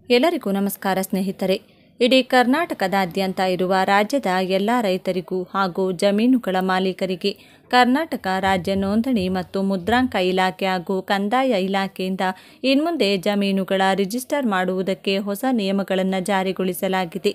ಎಲ್ಲರಿಗೂ ನಮಸ್ಕಾರ ಸ್ನೇಹಿತರೆ. ಇಡೀ ಕರ್ನಾಟಕದಾದ್ಯಂತ ಇರುವ ರಾಜ್ಯದ ಎಲ್ಲ ರೈತರಿಗೂ ಹಾಗೂ ಜಮೀನುಗಳ ಮಾಲೀಕರಿಗೆ ಕರ್ನಾಟಕ ರಾಜ್ಯ ನೋಂದಣಿ ಮತ್ತು ಮುದ್ರಾಂಕ ಇಲಾಖೆ ಹಾಗೂ ಕಂದಾಯ ಇಲಾಖೆಯಿಂದ ಇನ್ಮುಂದೆ ಜಮೀನುಗಳ ರಿಜಿಸ್ಟರ್ ಮಾಡುವುದಕ್ಕೆ ಹೊಸ ನಿಯಮಗಳನ್ನು ಜಾರಿಗೊಳಿಸಲಾಗಿದೆ.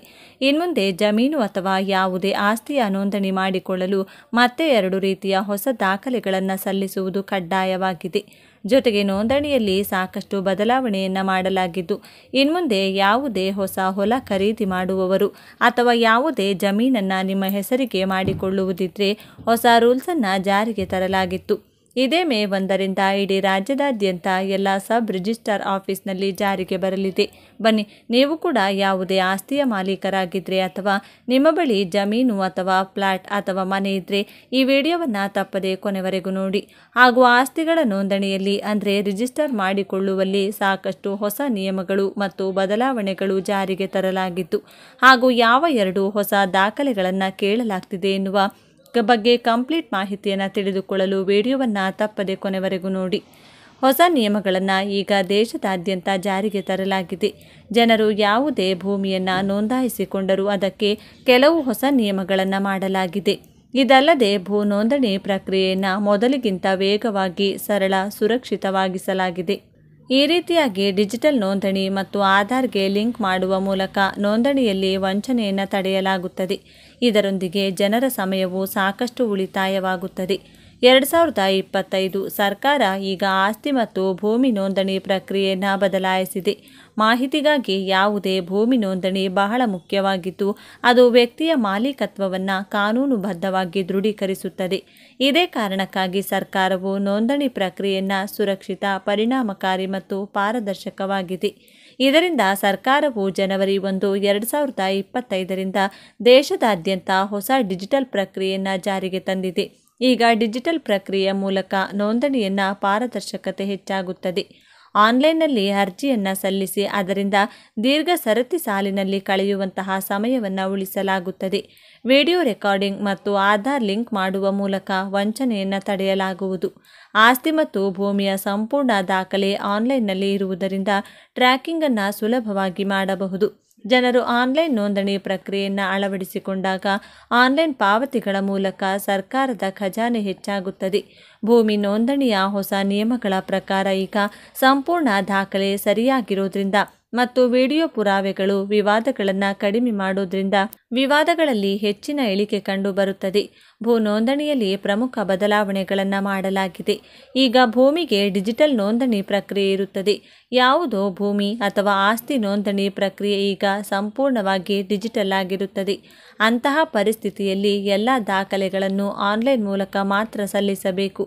ಇನ್ಮುಂದೆ ಜಮೀನು ಅಥವಾ ಯಾವುದೇ ಆಸ್ತಿಯ ನೋಂದಣಿ ಮಾಡಿಕೊಳ್ಳಲು ಮತ್ತೆ 2 ರೀತಿಯ ಹೊಸ ದಾಖಲೆಗಳನ್ನು ಸಲ್ಲಿಸುವುದು ಕಡ್ಡಾಯವಾಗಿದೆ. ಜೊತೆಗೆ ನೋಂದಣಿಯಲ್ಲಿ ಸಾಕಷ್ಟು ಬದಲಾವಣೆಯನ್ನು ಮಾಡಲಾಗಿದ್ದು, ಇನ್ಮುಂದೆ ಯಾವುದೇ ಹೊಸ ಹೊಲ ಖರೀದಿ ಮಾಡುವವರು ಅಥವಾ ಯಾವುದೇ ಜಮೀನನ್ನು ನಿಮ್ಮ ಹೆಸರಿಗೆ ಮಾಡಿಕೊಳ್ಳುವುದಿದ್ರೆ ಹೊಸ ರೂಲ್ಸನ್ನು ಜಾರಿಗೆ ತರಲಾಗಿತ್ತು. ಇದೇ ಮೇ 1ರಿಂದ ಇಡೀ ರಾಜ್ಯದಾದ್ಯಂತ ಎಲ್ಲ ಸಬ್ ರಿಜಿಸ್ಟರ್ ಆಫೀಸ್ನಲ್ಲಿ ಜಾರಿಗೆ ಬರಲಿದೆ. ಬನ್ನಿ, ನೀವು ಕೂಡ ಯಾವುದೇ ಆಸ್ತಿಯ ಮಾಲೀಕರಾಗಿದ್ದರೆ ಅಥವಾ ನಿಮ್ಮ ಬಳಿ ಜಮೀನು ಅಥವಾ ಫ್ಲಾಟ್ ಅಥವಾ ಮನೆ ಇದ್ದರೆ ಈ ವಿಡಿಯೋವನ್ನು ತಪ್ಪದೆ ಕೊನೆವರೆಗೂ ನೋಡಿ. ಹಾಗೂ ಆಸ್ತಿಗಳ ನೋಂದಣಿಯಲ್ಲಿ ಅಂದರೆ ರಿಜಿಸ್ಟರ್ ಮಾಡಿಕೊಳ್ಳುವಲ್ಲಿ ಸಾಕಷ್ಟು ಹೊಸ ನಿಯಮಗಳು ಮತ್ತು ಬದಲಾವಣೆಗಳು ಜಾರಿಗೆ ತರಲಾಗಿದ್ದು, ಹಾಗೂ ಯಾವ 2 ಹೊಸ ದಾಖಲೆಗಳನ್ನು ಕೇಳಲಾಗ್ತಿದೆ ಎನ್ನುವ ಬಗ್ಗೆ ಕಂಪ್ಲೀಟ್ ಮಾಹಿತಿಯನ್ನು ತಿಳಿದುಕೊಳ್ಳಲು ವಿಡಿಯೋವನ್ನು ತಪ್ಪದೆ ಕೊನೆವರೆಗೂ ನೋಡಿ. ಹೊಸ ನಿಯಮಗಳನ್ನು ಈಗ ದೇಶದಾದ್ಯಂತ ಜಾರಿಗೆ ತರಲಾಗಿದೆ. ಜನರು ಯಾವುದೇ ಭೂಮಿಯನ್ನು ನೋಂದಾಯಿಸಿಕೊಂಡರೂ ಅದಕ್ಕೆ ಕೆಲವು ಹೊಸ ನಿಯಮಗಳನ್ನು ಮಾಡಲಾಗಿದೆ. ಇದಲ್ಲದೆ ಭೂ ನೋಂದಣಿ ಪ್ರಕ್ರಿಯೆಯನ್ನು ಮೊದಲಿಗಿಂತ ವೇಗವಾಗಿ, ಸರಳ, ಸುರಕ್ಷಿತವಾಗಿಸಲಾಗಿದೆ. ಈ ರೀತಿಯಾಗಿ ಡಿಜಿಟಲ್ ನೋಂದಣಿ ಮತ್ತು ಆಧಾರ್ಗೆ ಲಿಂಕ್ ಮಾಡುವ ಮೂಲಕ ನೋಂದಣಿಯಲ್ಲಿ ವಂಚನೆಯನ್ನು ತಡೆಯಲಾಗುತ್ತದೆ. ಇದರೊಂದಿಗೆ ಜನರ ಸಮಯವು ಸಾಕಷ್ಟು ಉಳಿತಾಯವಾಗುತ್ತದೆ. 2025 ಸರ್ಕಾರ ಈಗ ಆಸ್ತಿ ಮತ್ತು ಭೂಮಿ ನೋಂದಣಿ ಪ್ರಕ್ರಿಯೆಯನ್ನು ಬದಲಾಯಿಸಿದೆ. ಮಾಹಿತಿಗಾಗಿ ಯಾವುದೇ ಭೂಮಿ ನೋಂದಣಿ ಬಹಳ ಮುಖ್ಯವಾಗಿದ್ದು, ಅದು ವ್ಯಕ್ತಿಯ ಮಾಲೀಕತ್ವವನ್ನು ಕಾನೂನುಬದ್ಧವಾಗಿ ದೃಢೀಕರಿಸುತ್ತದೆ. ಇದೇ ಕಾರಣಕ್ಕಾಗಿ ಸರ್ಕಾರವು ನೋಂದಣಿ ಪ್ರಕ್ರಿಯೆಯನ್ನು ಸುರಕ್ಷಿತ, ಪರಿಣಾಮಕಾರಿ ಮತ್ತು ಪಾರದರ್ಶಕವಾಗಿದೆ. ಇದರಿಂದ ಸರ್ಕಾರವು ಜನವರಿ 1, 2025ರಿಂದ ದೇಶದಾದ್ಯಂತ ಹೊಸ ಡಿಜಿಟಲ್ ಪ್ರಕ್ರಿಯೆಯನ್ನು ಜಾರಿಗೆ ತಂದಿದೆ. ಈಗ ಡಿಜಿಟಲ್ ಪ್ರಕ್ರಿಯೆಯ ಮೂಲಕ ನೋಂದಣಿಯನ್ನು ಪಾರದರ್ಶಕತೆ ಹೆಚ್ಚಾಗುತ್ತದೆ. ಆನ್ಲೈನ್ನಲ್ಲಿ ಅರ್ಜಿಯನ್ನು ಸಲ್ಲಿಸಿ ಅದರಿಂದ ದೀರ್ಘ ಸರತಿ ಸಾಲಿನಲ್ಲಿ ಕಳೆಯುವಂತಹ ಸಮಯವನ್ನು ಉಳಿಸಲಾಗುತ್ತದೆ. ವಿಡಿಯೋ ರೆಕಾರ್ಡಿಂಗ್ ಮತ್ತು ಆಧಾರ್ ಲಿಂಕ್ ಮಾಡುವ ಮೂಲಕ ವಂಚನೆಯನ್ನು ತಡೆಯಲಾಗುವುದು. ಆಸ್ತಿ ಮತ್ತು ಭೂಮಿಯ ಸಂಪೂರ್ಣ ದಾಖಲೆ ಆನ್ಲೈನ್ನಲ್ಲಿ ಇರುವುದರಿಂದ ಟ್ರ್ಯಾಕಿಂಗನ್ನು ಸುಲಭವಾಗಿ ಮಾಡಬಹುದು. ಜನರು ಆನ್ಲೈನ್ ನೋಂದಣಿ ಪ್ರಕ್ರಿಯೆಯನ್ನು ಅಳವಡಿಸಿಕೊಂಡಾಗ ಆನ್ಲೈನ್ ಪಾವತಿಗಳ ಮೂಲಕ ಸರ್ಕಾರದ ಖಜಾನೆ ಹೆಚ್ಚಾಗುತ್ತದೆ. ಭೂಮಿ ನೋಂದಣಿಯ ಹೊಸ ನಿಯಮಗಳ ಪ್ರಕಾರ ಈಗ ಸಂಪೂರ್ಣ ದಾಖಲೆ ಸರಿಯಾಗಿರೋದ್ರಿಂದ ಮತ್ತು ವಿಡಿಯೋ ಪುರಾವೆಗಳು ವಿವಾದಗಳನ್ನು ಕಡಿಮೆ ಮಾಡೋದ್ರಿಂದ ವಿವಾದಗಳಲ್ಲಿ ಹೆಚ್ಚಿನ ಇಳಿಕೆ ಕಂಡುಬರುತ್ತದೆ. ಭೂ ನೋಂದಣಿಯಲ್ಲಿ ಪ್ರಮುಖ ಬದಲಾವಣೆಗಳನ್ನು ಮಾಡಲಾಗಿದೆ. ಈಗ ಭೂಮಿಗೆ ಡಿಜಿಟಲ್ ನೋಂದಣಿ ಪ್ರಕ್ರಿಯೆ ಇರುತ್ತದೆ. ಯಾವುದೋ ಭೂಮಿ ಅಥವಾ ಆಸ್ತಿ ನೋಂದಣಿ ಪ್ರಕ್ರಿಯೆ ಈಗ ಸಂಪೂರ್ಣವಾಗಿ ಡಿಜಿಟಲ್ ಆಗಿರುತ್ತದೆ. ಅಂತಹ ಪರಿಸ್ಥಿತಿಯಲ್ಲಿ ಎಲ್ಲ ದಾಖಲೆಗಳನ್ನು ಆನ್ಲೈನ್ ಮೂಲಕ ಮಾತ್ರ ಸಲ್ಲಿಸಬೇಕು.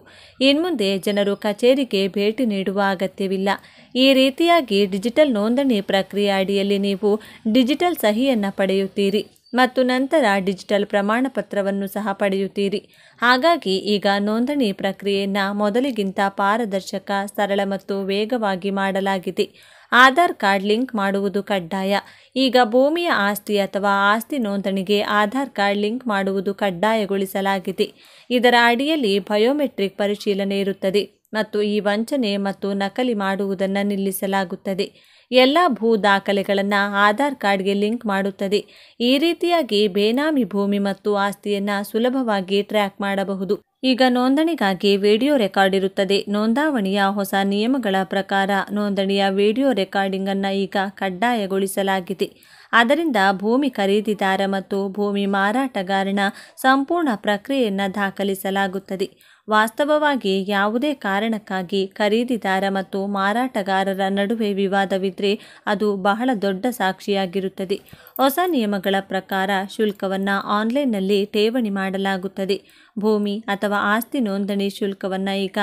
ಇನ್ಮುಂದೆ ಜನರು ಕಚೇರಿಗೆ ಭೇಟಿ ನೀಡುವ ಅಗತ್ಯವಿಲ್ಲ. ಈ ರೀತಿಯಾಗಿ ಡಿಜಿಟಲ್ ನೋಂದಣಿ ಪ್ರಕ್ರಿಯೆ ಅಡಿಯಲ್ಲಿ ನೀವು ಡಿಜಿಟಲ್ ಸಹಿಯನ್ನು ಪಡೆಯುತ್ತೀರಿ ಮತ್ತು ನಂತರ ಡಿಜಿಟಲ್ ಪ್ರಮಾಣ ಪತ್ರವನ್ನು ಸಹ ಪಡೆಯುತ್ತೀರಿ. ಹಾಗಾಗಿ ಈಗ ನೋಂದಣಿ ಪ್ರಕ್ರಿಯೆಯನ್ನು ಮೊದಲಿಗಿಂತ ಪಾರದರ್ಶಕ, ಸರಳ ಮತ್ತು ವೇಗವಾಗಿ ಮಾಡಲಾಗಿದೆ. ಆಧಾರ್ ಕಾರ್ಡ್ ಲಿಂಕ್ ಮಾಡುವುದು ಕಡ್ಡಾಯ. ಈಗ ಭೂಮಿಯ ಆಸ್ತಿ ಅಥವಾ ಆಸ್ತಿ ನೋಂದಣಿಗೆ ಆಧಾರ್ ಕಾರ್ಡ್ ಲಿಂಕ್ ಮಾಡುವುದು ಕಡ್ಡಾಯಗೊಳಿಸಲಾಗಿದೆ. ಇದರ ಅಡಿಯಲ್ಲಿ ಬಯೋಮೆಟ್ರಿಕ್ ಪರಿಶೀಲನೆ ಇರುತ್ತದೆ ಮತ್ತು ಈ ವಂಚನೆ ಮತ್ತು ನಕಲಿ ಮಾಡುವುದನ್ನು ನಿಲ್ಲಿಸಲಾಗುತ್ತದೆ. ಎಲ್ಲ ಭೂ ದಾಖಲೆಗಳನ್ನು ಆಧಾರ್ ಕಾರ್ಡ್ಗೆ ಲಿಂಕ್ ಮಾಡುತ್ತದೆ. ಈ ರೀತಿಯಾಗಿ ಬೇನಾಮಿ ಭೂಮಿ ಮತ್ತು ಆಸ್ತಿಯನ್ನು ಸುಲಭವಾಗಿ ಟ್ರ್ಯಾಕ್ ಮಾಡಬಹುದು. ಈಗ ನೋಂದಣಿಗಾಗಿ ವಿಡಿಯೋ ರೆಕಾರ್ಡ್ ಇರುತ್ತದೆ. ನೋಂದಾವಣಿಯ ಹೊಸ ನಿಯಮಗಳ ಪ್ರಕಾರ ನೋಂದಣಿಯ ವಿಡಿಯೋ ರೆಕಾರ್ಡಿಂಗ್ ಅನ್ನು ಈಗ ಕಡ್ಡಾಯಗೊಳಿಸಲಾಗಿದೆ. ಆದ್ದರಿಂದ ಭೂಮಿ ಖರೀದಿದಾರ ಮತ್ತು ಭೂಮಿ ಮಾರಾಟಗಾರನ ಸಂಪೂರ್ಣ ಪ್ರಕ್ರಿಯೆಯನ್ನು ದಾಖಲಿಸಲಾಗುತ್ತದೆ. ವಾಸ್ತವವಾಗಿ ಯಾವುದೇ ಕಾರಣಕ್ಕಾಗಿ ಖರೀದಿದಾರ ಮತ್ತು ಮಾರಾಟಗಾರರ ನಡುವೆ ವಿವಾದವಿದ್ದರೆ ಅದು ಬಹಳ ದೊಡ್ಡ ಸಾಕ್ಷಿಯಾಗಿರುತ್ತದೆ. ಹೊಸ ನಿಯಮಗಳ ಪ್ರಕಾರ ಶುಲ್ಕವನ್ನು ಆನ್ಲೈನ್ನಲ್ಲಿ ಠೇವಣಿ ಮಾಡಲಾಗುತ್ತದೆ. ಭೂಮಿ ಅಥವಾ ಆಸ್ತಿ ನೋಂದಣಿ ಶುಲ್ಕವನ್ನು ಈಗ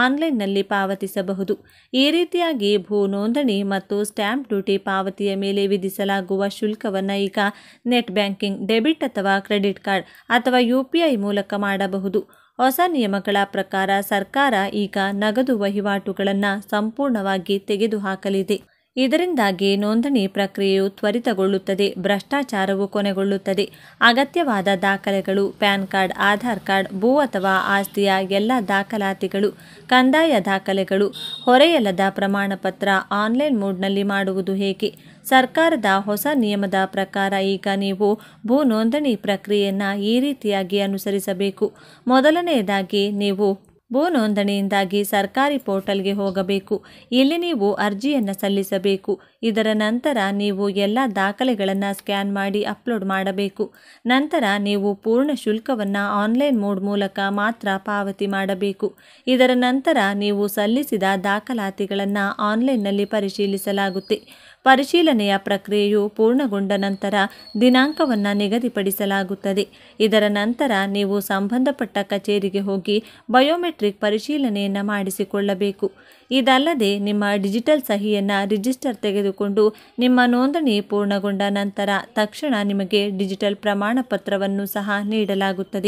ಆನ್ಲೈನ್ನಲ್ಲಿ ಪಾವತಿಸಬಹುದು. ಈ ರೀತಿಯಾಗಿ ಭೂ ನೋಂದಣಿ ಮತ್ತು ಸ್ಟ್ಯಾಂಪ್ ಡ್ಯೂಟಿ ಪಾವತಿಯ ಮೇಲೆ ವಿಧಿಸಲಾಗುವ ಶುಲ್ಕವನ್ನು ಈಗ ನೆಟ್ ಬ್ಯಾಂಕಿಂಗ್, ಡೆಬಿಟ್ ಅಥವಾ ಕ್ರೆಡಿಟ್ ಕಾರ್ಡ್ ಅಥವಾ UPI ಮೂಲಕ ಮಾಡಬಹುದು. ಹೊಸ ನಿಯಮಗಳ ಪ್ರಕಾರ ಸರ್ಕಾರ ಈಗ ನಗದು ವಹಿವಾಟುಗಳನ್ನು ಸಂಪೂರ್ಣವಾಗಿ ತೆಗೆದುಹಾಕಲಿದೆ. ಇದರಿಂದಾಗಿ ನೋಂದಣಿ ಪ್ರಕ್ರಿಯೆಯು ತ್ವರಿತಗೊಳ್ಳುತ್ತದೆ, ಭ್ರಷ್ಟಾಚಾರವು ಕೊನೆಗೊಳ್ಳುತ್ತದೆ. ಅಗತ್ಯವಾದ ದಾಖಲೆಗಳು: ಪ್ಯಾನ್ ಕಾರ್ಡ್, ಆಧಾರ್ ಕಾರ್ಡ್, ಭೂ ಅಥವಾ ಆಸ್ತಿಯ ಎಲ್ಲ ದಾಖಲಾತಿಗಳು, ಕಂದಾಯ ದಾಖಲೆಗಳು, ಹೊರೆಯಲ್ಲದ ಪ್ರಮಾಣಪತ್ರ. ಆನ್ಲೈನ್ ಮೋಡ್ನಲ್ಲಿ ಮಾಡುವುದು ಹೇಗೆ? ಸರ್ಕಾರದ ಹೊಸ ನಿಯಮದ ಪ್ರಕಾರ ಈಗ ನೀವು ಭೂ ನೋಂದಣಿ ಪ್ರಕ್ರಿಯೆಯನ್ನು ಈ ರೀತಿಯಾಗಿ ಅನುಸರಿಸಬೇಕು. ಮೊದಲನೆಯದಾಗಿ ನೀವು ಭೂ ನೋಂದಣಿಯಿಂದಾಗಿ ಸರ್ಕಾರಿ ಪೋರ್ಟಲ್ಗೆ ಹೋಗಬೇಕು. ಇಲ್ಲಿ ನೀವು ಅರ್ಜಿಯನ್ನು ಸಲ್ಲಿಸಬೇಕು. ಇದರ ನಂತರ ನೀವು ಎಲ್ಲ ದಾಖಲೆಗಳನ್ನು ಸ್ಕ್ಯಾನ್ ಮಾಡಿ ಅಪ್ಲೋಡ್ ಮಾಡಬೇಕು. ನಂತರ ನೀವು ಪೂರ್ಣ ಶುಲ್ಕವನ್ನು ಆನ್ಲೈನ್ ಮೋಡ್ ಮೂಲಕ ಮಾತ್ರ ಪಾವತಿ ಮಾಡಬೇಕು. ಇದರ ನಂತರ ನೀವು ಸಲ್ಲಿಸಿದ ದಾಖಲಾತಿಗಳನ್ನು ಆನ್ಲೈನ್ನಲ್ಲಿ ಪರಿಶೀಲಿಸಲಾಗುತ್ತೆ. ಪರಿಶೀಲನೆಯ ಪ್ರಕ್ರಿಯೆಯು ಪೂರ್ಣಗೊಂಡ ನಂತರ ದಿನಾಂಕವನ್ನು ನಿಗದಿಪಡಿಸಲಾಗುತ್ತದೆ. ಇದರ ನಂತರ ನೀವು ಸಂಬಂಧಪಟ್ಟ ಕಚೇರಿಗೆ ಹೋಗಿ ಬಯೋಮೆಟ್ರಿಕ್ ಪರಿಶೀಲನೆಯನ್ನು ಮಾಡಿಸಿಕೊಳ್ಳಬೇಕು. ಇದಲ್ಲದೆ ನಿಮ್ಮ ಡಿಜಿಟಲ್ ಸಹಿಯನ್ನು ರಿಜಿಸ್ಟರ್ ತೆಗೆದುಕೊಂಡು ನಿಮ್ಮ ನೋಂದಣಿ ಪೂರ್ಣಗೊಂಡ ನಂತರ ತಕ್ಷಣ ನಿಮಗೆ ಡಿಜಿಟಲ್ ಪ್ರಮಾಣಪತ್ರವನ್ನು ಸಹ ನೀಡಲಾಗುತ್ತದೆ.